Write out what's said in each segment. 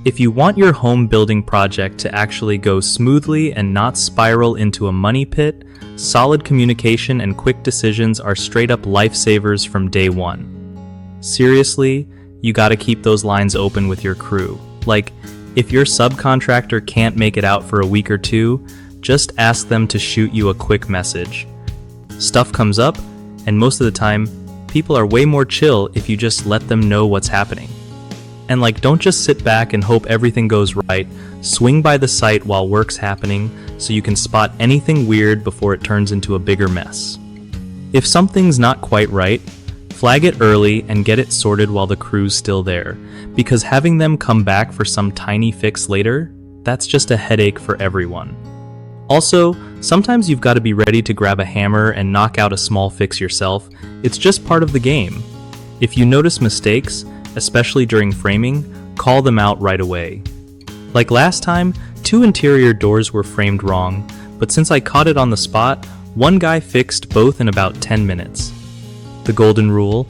If you want your home building project to actually go smoothly and not spiral into a money pit, solid communication and quick decisions are straight up lifesavers from day one. Seriously, you gotta keep those lines open with your crew. Like, if your subcontractor can't make it out for a week or two, just ask them to shoot you a quick message. Stuff comes up, and most of the time, people are way more chill if you just let them know what's happening. And don't just sit back and hope everything goes right. Swing by the site while work's happening so you can spot anything weird before it turns into a bigger mess. If something's not quite right, flag it early and get it sorted while the crew's still there, because having them come back for some tiny fix later, that's just a headache for everyone. Also, sometimes you've got to be ready to grab a hammer and knock out a small fix yourself. It's just part of the game. If you notice mistakes, especially during framing, call them out right away. Like last time, 2 interior doors were framed wrong, but since I caught it on the spot, one guy fixed both in about 10 minutes. The golden rule: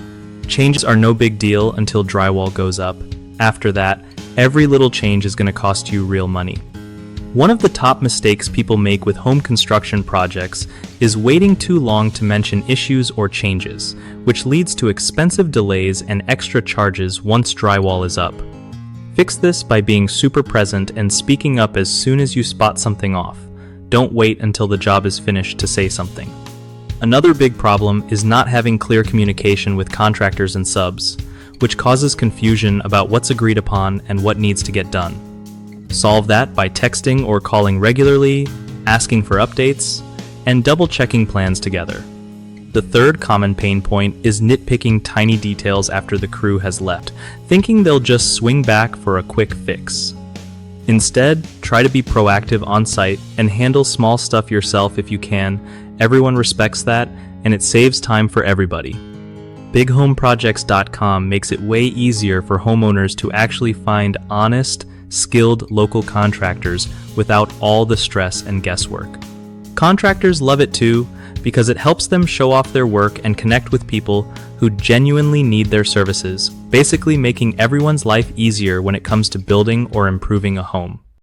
changes are no big deal until drywall goes up. After that, every little change is going to cost you real money. One of the top mistakes people make with home construction projects is waiting too long to mention issues or changes, which leads to expensive delays and extra charges once drywall is up. Fix this by being super present and speaking up as soon as you spot something off. Don't wait until the job is finished to say something. Another big problem is not having clear communication with contractors and subs, which causes confusion about what's agreed upon and what needs to get done. Solve that by texting or calling regularly, asking for updates, and double-checking plans together. The third common pain point is nitpicking tiny details after the crew has left, thinking they'll just swing back for a quick fix. Instead, try to be proactive on site and handle small stuff yourself if you can. Everyone respects that, and it saves time for everybody. BigHomeProjects.com makes it way easier for homeowners to actually find honest, skilled local contractors without all the stress and guesswork. Contractors love it too, because it helps them show off their work and connect with people who genuinely need their services, basically making everyone's life easier when it comes to building or improving a home.